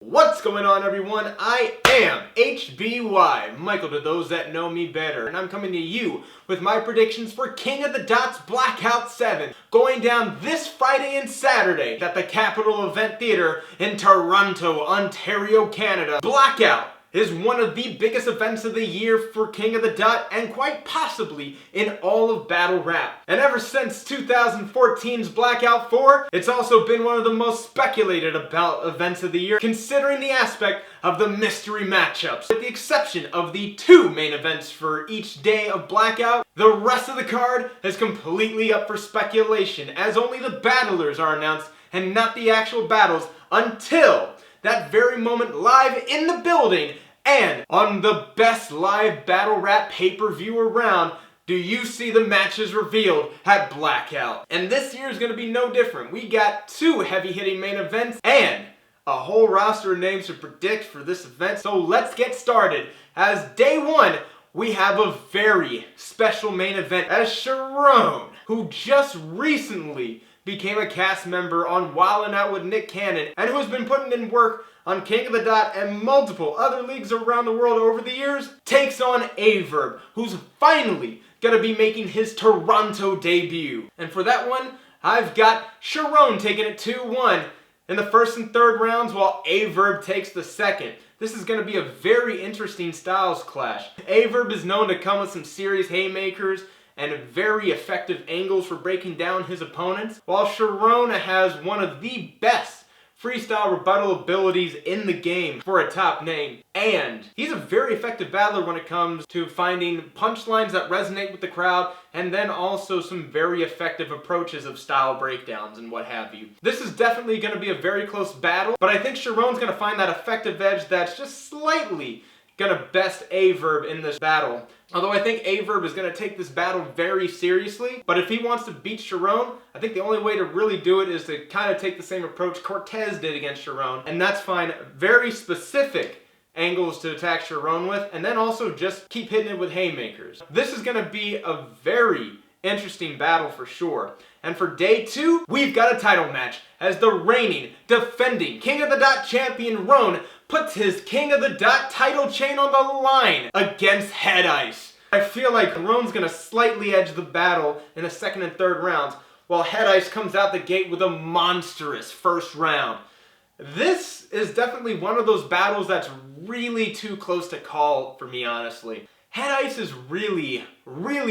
What's going on, everyone? I am H.B.Y, Michael to those that know me better, and I'm coming to you with my predictions for King of the Dots Blackout 7, going down this Friday and Saturday at the Capitol Event Theatre in Toronto, Ontario, Canada. Blackout is one of the biggest events of the year for King of the Dot and quite possibly in all of battle rap. And ever since 2014's Blackout 4, it's also been one of the most speculated about events of the year, considering the aspect of the mystery matchups. With the exception of the two main events for each day of Blackout, the rest of the card is completely up for speculation, as only the battlers are announced and not the actual battles until that very moment live in the building and on the best live battle rap pay-per-view around. Do you see the matches revealed at Blackout? And this year is going to be no different. We got two heavy-hitting main events and a whole roster of names to predict for this event. So let's get started. As day one, we have a very special main event as Charron, who just recently became a cast member on Wildin' Out with Nick Cannon and who has been putting in work on King of the Dot and multiple other leagues around the world over the years, takes on Verb, who's finally gonna be making his Toronto debut. And for that one, I've got Charron taking it 2-1 in the first and third rounds while Verb takes the second. This is going to be a very interesting styles clash. Verb is known to come with some serious haymakers and very effective angles for breaking down his opponents, while Charron has one of the best freestyle rebuttal abilities in the game for a top name. And he's a very effective battler when it comes to finding punchlines that resonate with the crowd, and then also some very effective approaches of style breakdowns and what have you. This is definitely going to be a very close battle, but I think Charron's going to find that effective edge that's just slightly going to best Verb in this battle. Although I think Verb is going to take this battle very seriously, but if he wants to beat Charron, I think the only way to really do it is to kind of take the same approach Cortez did against Charron, and that's find very specific angles to attack Charron with, and then also just keep hitting it with haymakers. This is going to be a very interesting battle for sure. And for day two, we've got a title match as the reigning, defending King of the Dot champion Rone puts his King of the Dot title chain on the line against Head Ice. I feel like Rone's gonna slightly edge the battle in the second and third rounds, while Head Ice comes out the gate with a monstrous first round. This is definitely one of those battles that's really too close to call for me, honestly. Head Ice is really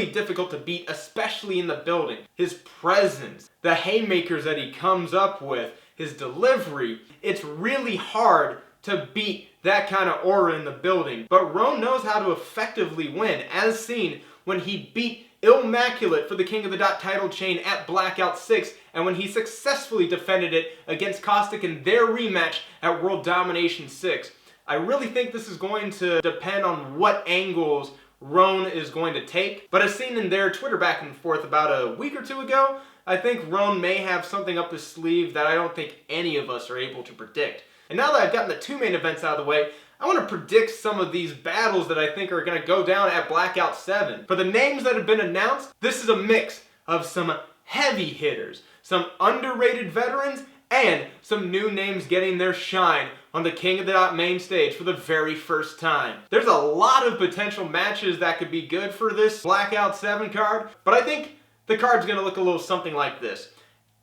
difficult to beat, especially in the building. His presence, the haymakers that he comes up with, his delivery, it's really hard to beat that kind of aura in the building. But Rone knows how to effectively win, as seen when he beat Immaculate for the King of the Dot title chain at Blackout 6, and when he successfully defended it against Caustic in their rematch at World Domination 6. I really think this is going to depend on what angles Rone is going to take. But as seen in their Twitter back and forth about a week or two ago, I think Rone may have something up his sleeve that I don't think any of us are able to predict. And now that I've gotten the two main events out of the way, I want to predict some of these battles that I think are going to go down at Blackout 7. For the names that have been announced, this is a mix of some heavy hitters, some underrated veterans, and some new names getting their shine on the King of the Dot main stage for the very first time. There's a lot of potential matches that could be good for this Blackout 7 card, but I think the card's gonna look a little something like this.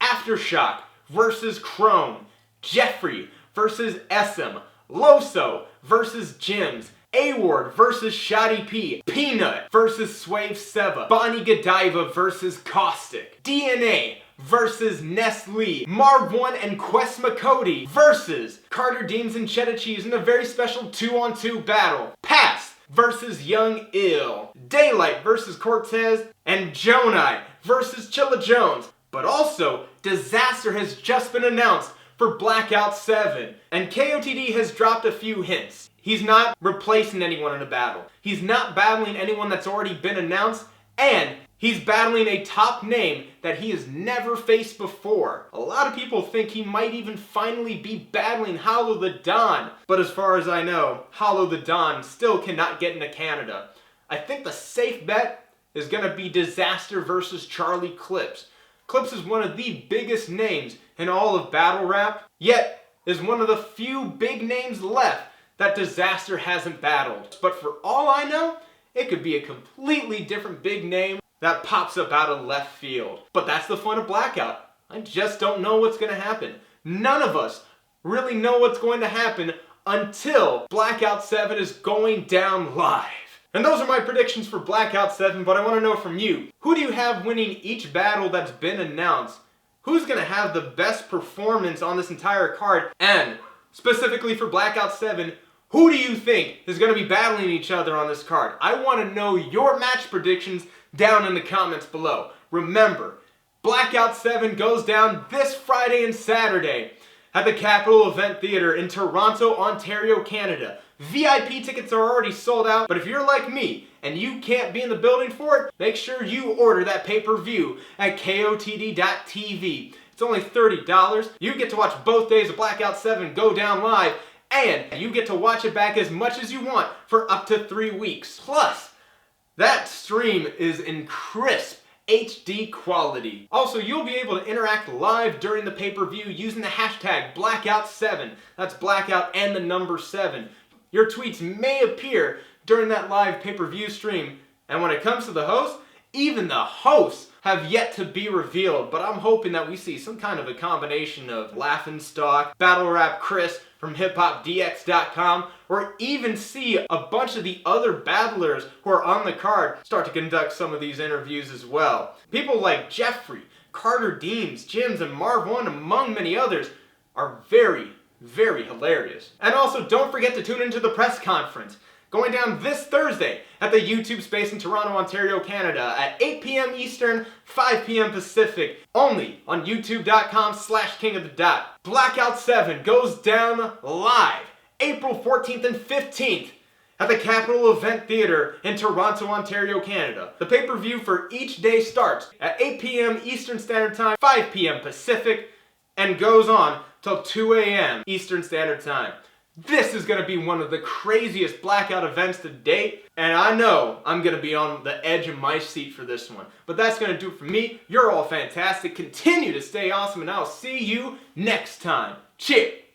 Aftershock versus Chrome, Jeffrey versus SM, Loso versus Jims, A-Ward versus Shoddy P, Peanut versus Swave Seva, Bonnie Godiva versus Caustic, DNA versus Nestle, Marv 1 and Quest McCody versus Carter Deems and Cheddar Cheese in a very special 2-on-2 battle. Pass versus Young Ill, Daylight versus Cortez, and Jonai versus Chilla Jones. But also, Disaster has just been announced for Blackout 7, and KOTD has dropped a few hints. He's not replacing anyone in a battle. He's not battling anyone that's already been announced, and he's battling a top name that he has never faced before. A lot of people think he might even finally be battling Hollow the Don, but as far as I know, Hollow the Don still cannot get into Canada. I think the safe bet is going to be Disaster versus Charlie Clips. Clips is one of the biggest names in all of battle rap, yet is one of the few big names left that Disaster hasn't battled. But for all I know, it could be a completely different big name that pops up out of left field. But that's the fun of Blackout. I just don't know what's going to happen. None of us really know what's going to happen until Blackout 7 is going down live. And those are my predictions for Blackout 7, but I want to know from you, who do you have winning each battle that's been announced? Who's going to have the best performance on this entire card? And specifically for Blackout 7, who do you think is going to be battling each other on this card? I want to know your match predictions down in the comments below. Remember, Blackout 7 goes down this Friday and Saturday at the Capitol Event Theatre in Toronto, Ontario, Canada. VIP tickets are already sold out, but if you're like me and you can't be in the building for it, make sure you order that pay-per-view at KOTD.tv. It's only $30. You get to watch both days of Blackout 7 go down live, and you get to watch it back as much as you want for up to 3 weeks. Plus, that stream is in crisp HD quality. Also, you'll be able to interact live during the pay-per-view using the hashtag Blackout7. That's Blackout and the number 7. Your tweets may appear during that live pay-per-view stream. And when it comes to the host, even the hosts have yet to be revealed. But I'm hoping that we see some kind of a combination of Laughin' Stock, Battle Rap Chris from hiphopdx.com, or even see a bunch of the other battlers who are on the card start to conduct some of these interviews as well. People like Jeffrey, Carter Deems, Jims, and Marv1, among many others, are very hilarious. And also, don't forget to tune into the press conference going down this Thursday at the YouTube space in Toronto, Ontario, Canada at 8 p.m. Eastern, 5 p.m. Pacific, only on youtube.com/KingOfTheDot. Blackout 7 goes down live April 14th and 15th at the Capitol Event Theatre in Toronto, Ontario, Canada. The pay-per-view for each day starts at 8 p.m. Eastern Standard Time, 5 p.m. Pacific, and goes on till 2 a.m. Eastern Standard Time. This is going to be one of the craziest Blackout events to date, and I know I'm going to be on the edge of my seat for this one. But that's going to do it for me. You're all fantastic. Continue to stay awesome, and I'll see you next time. Cheers!